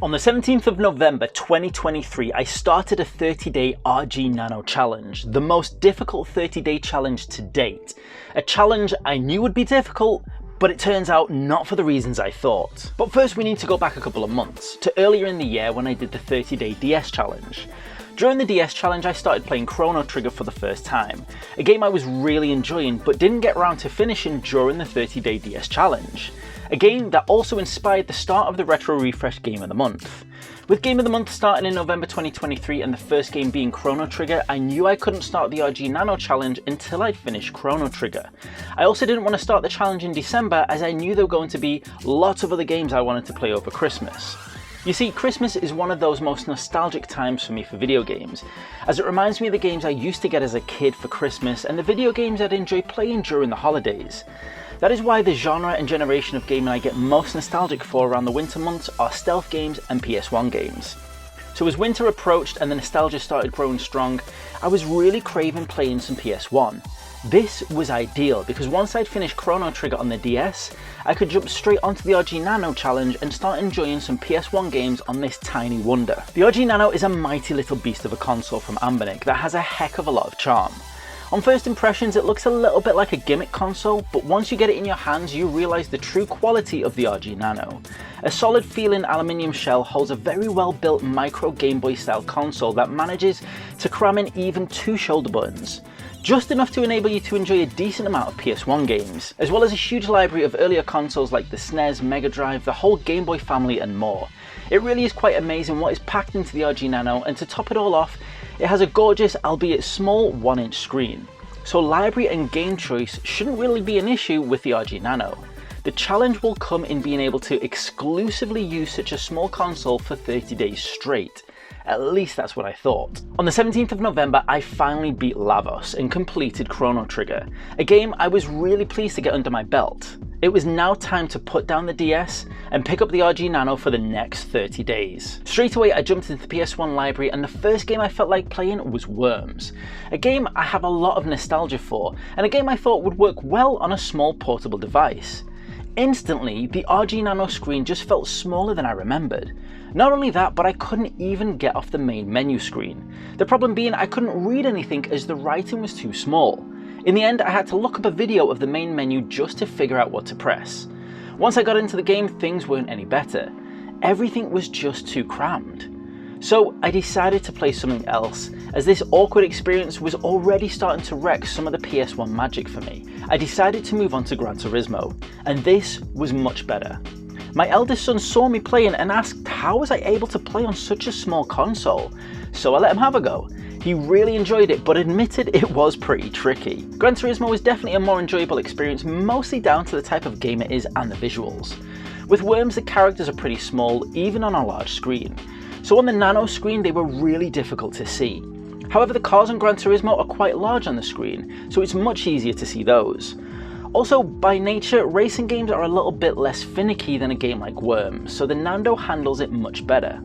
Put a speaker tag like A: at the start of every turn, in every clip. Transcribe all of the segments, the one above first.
A: On the 17th of November 2023, I started a 30-day RG Nano challenge, the most difficult 30-day challenge to date. A challenge I knew would be difficult, but it turns out not for the reasons I thought. But first we need to go back a couple of months, to earlier in the year when I did the 30-day DS challenge. During the DS challenge I started playing Chrono Trigger for the first time, a game I was really enjoying but didn't get around to finishing during the 30-day DS challenge. A game that also inspired the start of the Retro Refresh Game of the Month. With Game of the Month starting in November 2023 and the first game being Chrono Trigger, I knew I couldn't start the RG Nano challenge until I'd finished Chrono Trigger. I also didn't want to start the challenge in December as I knew there were going to be lots of other games I wanted to play over Christmas. You see, Christmas is one of those most nostalgic times for me for video games, as it reminds me of the games I used to get as a kid for Christmas and the video games I'd enjoy playing during the holidays. That is why the genre and generation of gaming I get most nostalgic for around the winter months are stealth games and PS1 games. So as winter approached and the nostalgia started growing strong, I was really craving playing some PS1. This was ideal because once I'd finished Chrono Trigger on the DS, I could jump straight onto the RG Nano challenge and start enjoying some PS1 games on this tiny wonder. The RG Nano is a mighty little beast of a console from Anbernic that has a heck of a lot of charm. On first impressions it looks a little bit like a gimmick console, but once you get it in your hands you realise the true quality of the RG Nano. A solid feeling aluminium shell holds a very well built micro Game Boy style console that manages to cram in even 2 shoulder buttons. Just enough to enable you to enjoy a decent amount of PS1 games, as well as a huge library of earlier consoles like the SNES, Mega Drive, the whole Game Boy family and more. It really is quite amazing what is packed into the RG Nano, and to top it all off, it has a gorgeous, albeit small, 1-inch screen. So library and game choice shouldn't really be an issue with the RG Nano. The challenge will come in being able to exclusively use such a small console for 30 days straight. At least that's what I thought. On the 17th of November, I finally beat Lavos and completed Chrono Trigger, a game I was really pleased to get under my belt. It was now time to put down the DS and pick up the RG Nano for the next 30 days. Straight away I jumped into the PS1 library and the first game I felt like playing was Worms. A game I have a lot of nostalgia for and a game I thought would work well on a small portable device. Instantly, the RG Nano screen just felt smaller than I remembered. Not only that, but I couldn't even get off the main menu screen. The problem being I couldn't read anything as the writing was too small. In the end, I had to look up a video of the main menu just to figure out what to press. Once I got into the game, things weren't any better. Everything was just too crammed. So I decided to play something else, as this awkward experience was already starting to wreck some of the PS1 magic for me. I decided to move on to Gran Turismo, and this was much better. My eldest son saw me playing and asked how was I able to play on such a small console, so I let him have a go. He really enjoyed it, but admitted it was pretty tricky. Gran Turismo was definitely a more enjoyable experience, mostly down to the type of game it is and the visuals. With Worms, the characters are pretty small, even on a large screen. So on the Nano screen, they were really difficult to see. However, the cars on Gran Turismo are quite large on the screen, so it's much easier to see those. Also, by nature, racing games are a little bit less finicky than a game like Worms, so the Nano handles it much better.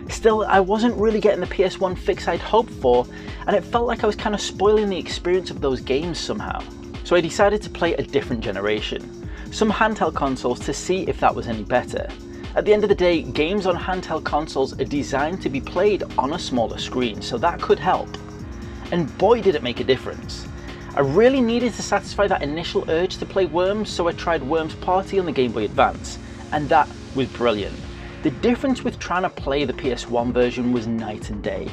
A: Still, I wasn't really getting the PS1 fix I'd hoped for, and it felt like I was kind of spoiling the experience of those games somehow. So I decided to play a different generation, some handheld consoles, to see if that was any better. At the end of the day, games on handheld consoles are designed to be played on a smaller screen, so that could help. And boy did it make a difference. I really needed to satisfy that initial urge to play Worms, so I tried Worms Party on the Game Boy Advance, and that was brilliant. The difference with trying to play the PS1 version was night and day.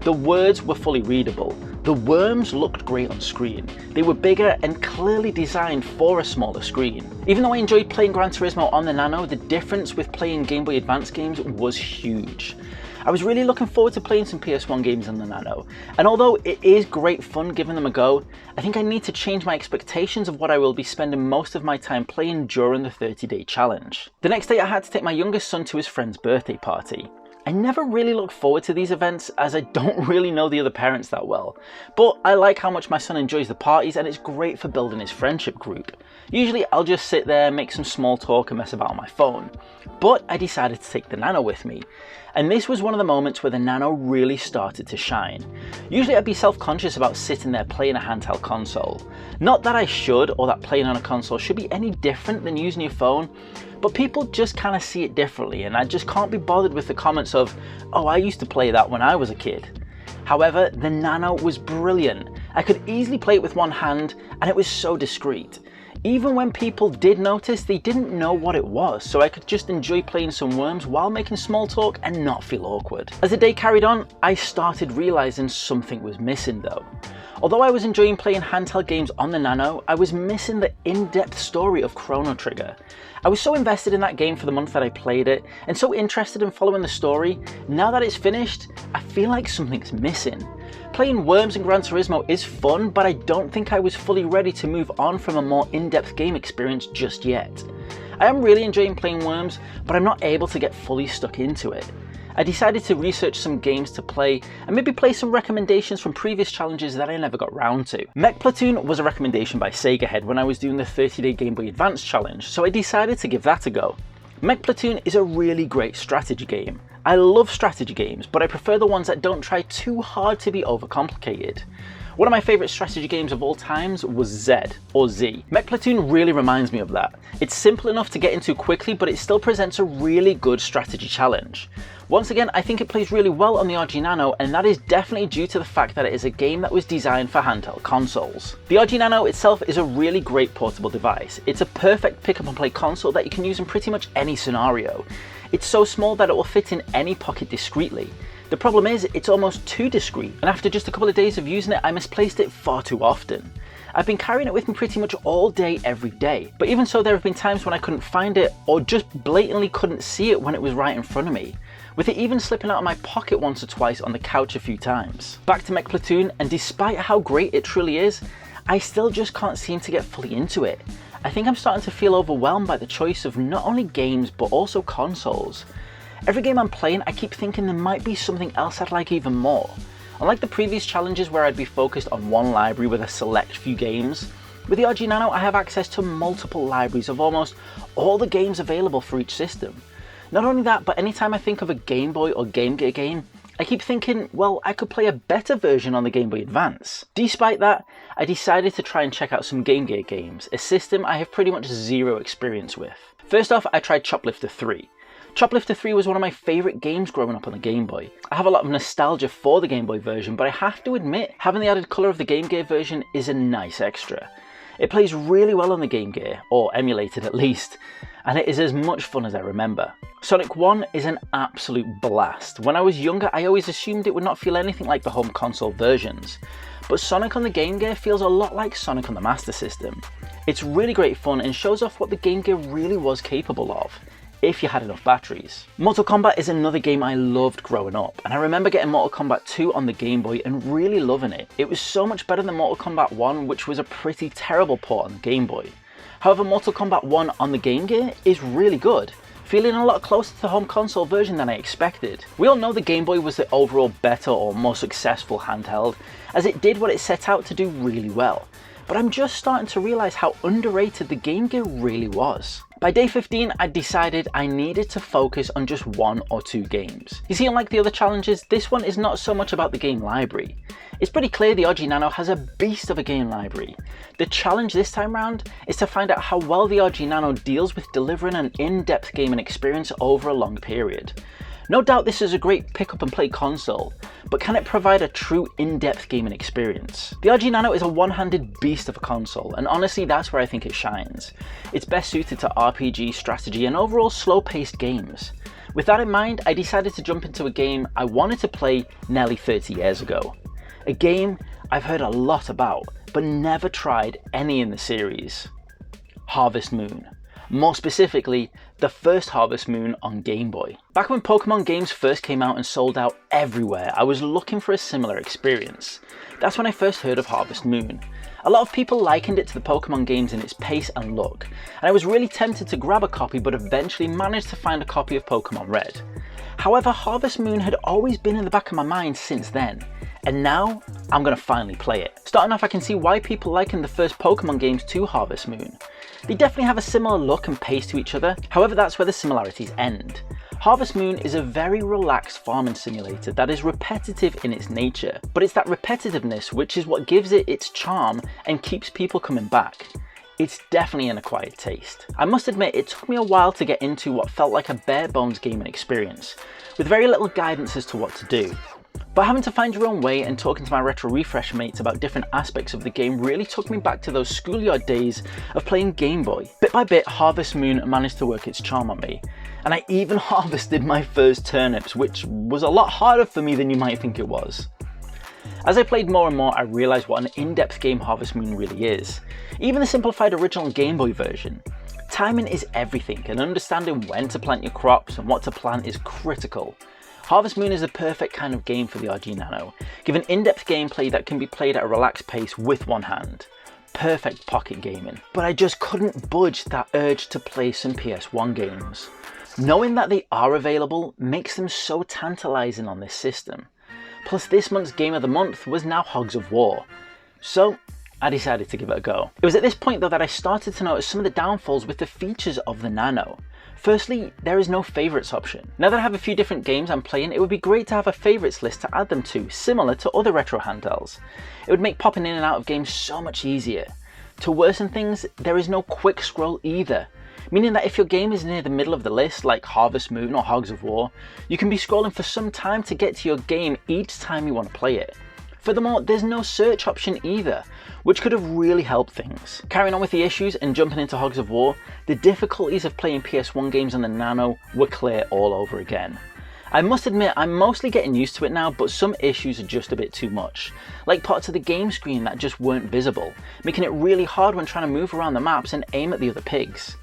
A: The words were fully readable. The worms looked great on screen. They were bigger and clearly designed for a smaller screen. Even though I enjoyed playing Gran Turismo on the Nano, the difference with playing Game Boy Advance games was huge. I was really looking forward to playing some PS1 games on the Nano, and although it is great fun giving them a go, I think I need to change my expectations of what I will be spending most of my time playing during the 30-day challenge. The next day I had to take my youngest son to his friend's birthday party. I never really look forward to these events as I don't really know the other parents that well, but I like how much my son enjoys the parties and it's great for building his friendship group. Usually I'll just sit there, make some small talk and mess about on my phone, but I decided to take the Nano with me. And this was one of the moments where the Nano really started to shine. Usually I'd be self-conscious about sitting there playing a handheld console. Not that I should, or that playing on a console should be any different than using your phone, but people just kind of see it differently, and I just can't be bothered with the comments of, oh, I used to play that when I was a kid. However, the Nano was brilliant. I could easily play it with one hand, and it was so discreet. Even when people did notice, they didn't know what it was, so I could just enjoy playing some worms while making small talk and not feel awkward. As the day carried on, I started realizing something was missing though. Although I was enjoying playing handheld games on the Nano, I was missing the in-depth story of Chrono Trigger. I was so invested in that game for the month that I played it, and so interested in following the story. Now that it's finished, I feel like something's missing. Playing Worms and Gran Turismo is fun, but I don't think I was fully ready to move on from a more in-depth game experience just yet. I am really enjoying playing Worms, but I'm not able to get fully stuck into it. I decided to research some games to play and maybe play some recommendations from previous challenges that I never got round to. Mech Platoon was a recommendation by Sega Head when I was doing the 30-day Game Boy Advance challenge, so I decided to give that a go. Mech Platoon is a really great strategy game. I love strategy games, but I prefer the ones that don't try too hard to be overcomplicated. One of my favourite strategy games of all times was Z. Mech Platoon really reminds me of that. It's simple enough to get into quickly, but it still presents a really good strategy challenge. Once again, I think it plays really well on the RG Nano, and that is definitely due to the fact that it is a game that was designed for handheld consoles. The RG Nano itself is a really great portable device. It's a perfect pick up and play console that you can use in pretty much any scenario. It's so small that it will fit in any pocket discreetly. The problem is, it's almost too discreet, and after just a couple of days of using it, I misplaced it far too often. I've been carrying it with me pretty much all day, every day, but even so, there have been times when I couldn't find it, or just blatantly couldn't see it when it was right in front of me, with it even slipping out of my pocket once or twice on the couch a few times. Back to Mech Platoon, and despite how great it truly is, I still just can't seem to get fully into it. I think I'm starting to feel overwhelmed by the choice of not only games, but also consoles. Every game I'm playing, I keep thinking there might be something else I'd like even more. Unlike the previous challenges where I'd be focused on one library with a select few games, with the RG Nano I have access to multiple libraries of almost all the games available for each system. Not only that, but anytime I think of a Game Boy or Game Gear game, I keep thinking, well, I could play a better version on the Game Boy Advance. Despite that, I decided to try and check out some Game Gear games, a system I have pretty much zero experience with. First off, I tried Choplifter 3. Choplifter 3 was one of my favourite games growing up on the Game Boy. I have a lot of nostalgia for the Game Boy version, but I have to admit, having the added colour of the Game Gear version is a nice extra. It plays really well on the Game Gear, or emulated at least, and it is as much fun as I remember. Sonic 1 is an absolute blast. When I was younger, I always assumed it would not feel anything like the home console versions, but Sonic on the Game Gear feels a lot like Sonic on the Master System. It's really great fun and shows off what the Game Gear really was capable of, if you had enough batteries. Mortal Kombat is another game I loved growing up, and I remember getting Mortal Kombat 2 on the Game Boy and really loving it. It was so much better than Mortal Kombat 1, which was a pretty terrible port on the Game Boy. However, Mortal Kombat 1 on the Game Gear is really good, feeling a lot closer to the home console version than I expected. We all know the Game Boy was the overall better or more successful handheld, as it did what it set out to do really well. But I'm just starting to realise how underrated the Game Gear really was. By day 15, I decided I needed to focus on just one or two games. You see, unlike the other challenges, this one is not so much about the game library. It's pretty clear the RG Nano has a beast of a game library. The challenge this time round is to find out how well the RG Nano deals with delivering an in-depth gaming experience over a long period. No doubt this is a great pick up and play console, but can it provide a true in-depth gaming experience? The RG Nano is a one-handed beast of a console, and honestly that's where I think it shines. It's best suited to RPG, strategy and overall slow-paced games. With that in mind, I decided to jump into a game I wanted to play nearly 30 years ago. A game I've heard a lot about, but never tried any in the series. Harvest Moon. More specifically, the first Harvest Moon on Game Boy. Back when Pokemon games first came out and sold out everywhere, I was looking for a similar experience. That's when I first heard of Harvest Moon. A lot of people likened it to the Pokemon games in its pace and look, and I was really tempted to grab a copy, but eventually managed to find a copy of Pokemon Red. However, Harvest Moon had always been in the back of my mind since then, and now I'm going to finally play it. Starting off, I can see why people liken the first Pokemon games to Harvest Moon. They definitely have a similar look and pace to each other, however that's where the similarities end. Harvest Moon is a very relaxed farming simulator that is repetitive in its nature, but it's that repetitiveness which is what gives it its charm and keeps people coming back. it's definitely an acquired taste. I must admit, it took me a while to get into what felt like a bare bones gaming experience, with very little guidance as to what to do. But having to find your own way and talking to my retro refresh mates about different aspects of the game really took me back to those schoolyard days of playing Game Boy. Bit by bit, Harvest Moon managed to work its charm on me, and I even harvested my first turnips, which was a lot harder for me than you might think it was. As I played more and more, I realised what an in-depth game Harvest Moon really is. Even the simplified original Game Boy version. Timing is everything, and understanding when to plant your crops and what to plant is critical. Harvest Moon is the perfect kind of game for the RG Nano, giving in-depth gameplay that can be played at a relaxed pace with one hand. Perfect pocket gaming. But I just couldn't budge that urge to play some PS1 games. Knowing that they are available makes them so tantalising on this system. Plus this month's Game of the Month was now Hogs of War. So I decided to give it a go. It was at this point though that I started to notice some of the downfalls with the features of the Nano. Firstly, there is no favourites option. Now that I have a few different games I'm playing, it would be great to have a favourites list to add them to, similar to other retro handhelds. It would make popping in and out of games so much easier. To worsen things, there is no quick scroll either, meaning that if your game is near the middle of the list, like Harvest Moon or Hogs of War, you can be scrolling for some time to get to your game each time you want to play it. Furthermore, there's no search option either, which could have really helped things. Carrying on with the issues and jumping into Hogs of War, the difficulties of playing PS1 games on the Nano were clear all over again. I must admit, I'm mostly getting used to it now, but some issues are just a bit too much, like parts of the game screen that just weren't visible, making it really hard when trying to move around the maps and aim at the other pigs.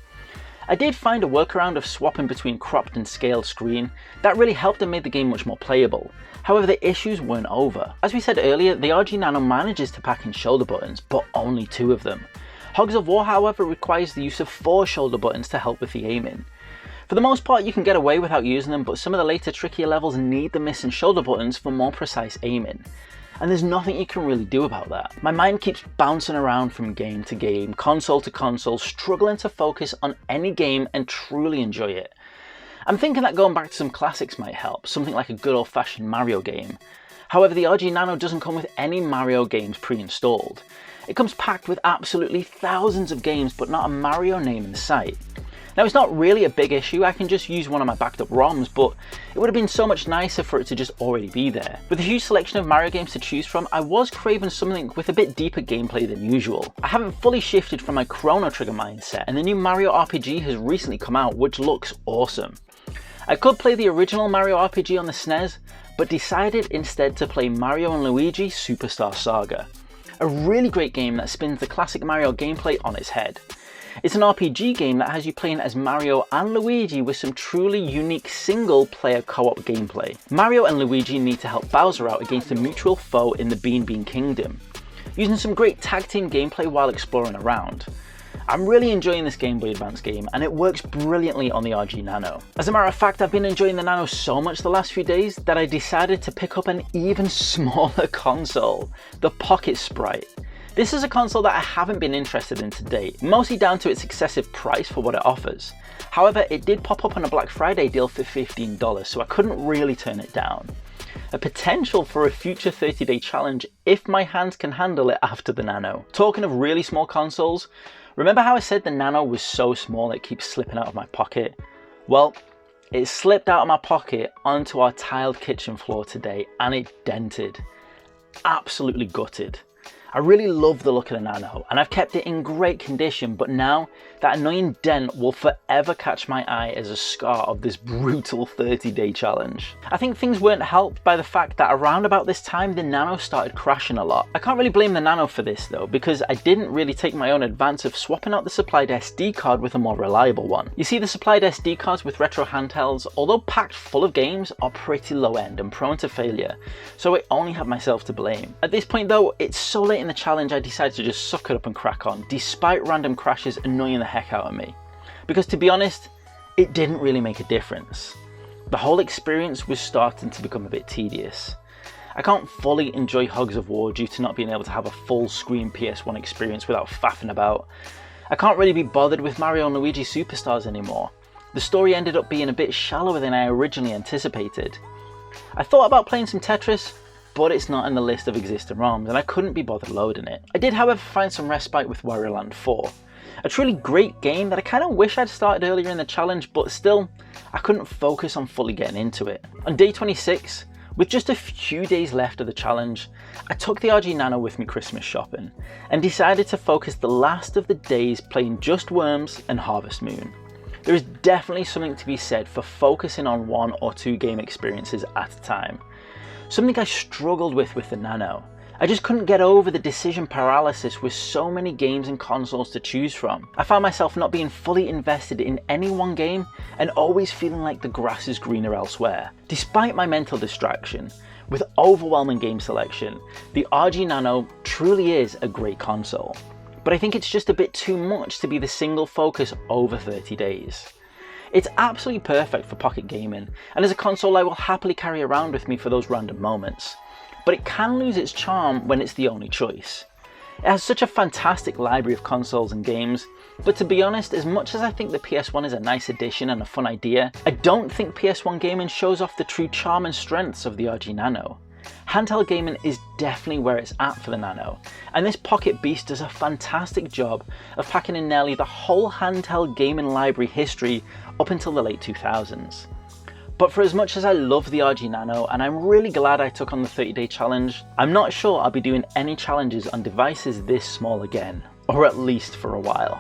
A: I did find a workaround of swapping between cropped and scaled screen. That really helped and made the game much more playable. However, the issues weren't over. As we said earlier, the RG Nano manages to pack in shoulder buttons, but only 2 of them. Hogs of War, however, requires the use of 4 shoulder buttons to help with the aiming. For the most part, you can get away without using them, but some of the later trickier levels need the missing shoulder buttons for more precise aiming. And there's nothing you can really do about that. My mind keeps bouncing around from game to game, console to console, struggling to focus on any game and truly enjoy it. I'm thinking that going back to some classics might help, something like a good old-fashioned Mario game. However, the RG Nano doesn't come with any Mario games pre-installed. It comes packed with absolutely thousands of games, but not a Mario name in sight. Now, it's not really a big issue, I can just use one of my backed up ROMs, but it would have been so much nicer for it to just already be there. With a huge selection of Mario games to choose from, I was craving something with a bit deeper gameplay than usual. I haven't fully shifted from my Chrono Trigger mindset, and the new Mario RPG has recently come out, which looks awesome. I could play the original Mario RPG on the SNES, but decided instead to play Mario & Luigi Superstar Saga. A really great game that spins the classic Mario gameplay on its head. It's an RPG game that has you playing as Mario and Luigi with some truly unique single-player co-op gameplay. Mario and Luigi need to help Bowser out against a mutual foe in the Bean Bean Kingdom, using some great tag team gameplay while exploring around. I'm really enjoying this Game Boy Advance game, and it works brilliantly on the RG Nano. As a matter of fact, I've been enjoying the Nano so much the last few days that I decided to pick up an even smaller console, the Pocket Sprite. This is a console that I haven't been interested in to date, mostly down to its excessive price for what it offers. However, it did pop up on a Black Friday deal for $15, so I couldn't really turn it down. A potential for a future 30-day challenge if my hands can handle it after the Nano. Talking of really small consoles, remember how I said the Nano was so small it keeps slipping out of my pocket? Well, it slipped out of my pocket onto our tiled kitchen floor today and it dented. Absolutely gutted. I really love the look of the Nano and I've kept it in great condition, but now that annoying dent will forever catch my eye as a scar of this brutal 30-day challenge. I think things weren't helped by the fact that around about this time the Nano started crashing a lot. I can't really blame the Nano for this though, because I didn't really take my own advance of swapping out the supplied SD card with a more reliable one. You see, the supplied SD cards with retro handhelds, although packed full of games, are pretty low end and prone to failure, so I only have myself to blame. At this point though, it's so late in the challenge I decided to just suck it up and crack on, despite random crashes annoying the heck out of me. Because to be honest, it didn't really make a difference. The whole experience was starting to become a bit tedious. I can't fully enjoy Hogs of War due to not being able to have a full screen PS1 experience without faffing about. I can't really be bothered with Mario and Luigi Superstars anymore. The story ended up being a bit shallower than I originally anticipated. I thought about playing some Tetris, but it's not in the list of existing ROMs and I couldn't be bothered loading it. I did however find some respite with Wario Land 4. A truly great game that I kind of wish I'd started earlier in the challenge, but still, I couldn't focus on fully getting into it. On day 26, with just a few days left of the challenge, I took the RG Nano with me Christmas shopping and decided to focus the last of the days playing Just Worms and Harvest Moon. There is definitely something to be said for focusing on 1 or 2 game experiences at a time. Something I struggled with the Nano. I just couldn't get over the decision paralysis with so many games and consoles to choose from. I found myself not being fully invested in any one game and always feeling like the grass is greener elsewhere. Despite my mental distraction, with overwhelming game selection, the RG Nano truly is a great console. But I think it's just a bit too much to be the single focus over 30 days. It's absolutely perfect for pocket gaming, and is a console I will happily carry around with me for those random moments. But it can lose its charm when it's the only choice. It has such a fantastic library of consoles and games, but to be honest, as much as I think the PS1 is a nice addition and a fun idea, I don't think PS1 gaming shows off the true charm and strengths of the RG Nano. Handheld gaming is definitely where it's at for the Nano, and this pocket beast does a fantastic job of packing in nearly the whole handheld gaming library history up until the late 2000s. But for as much as I love the RG Nano and I'm really glad I took on the 30-day challenge, I'm not sure I'll be doing any challenges on devices this small again, or at least for a while.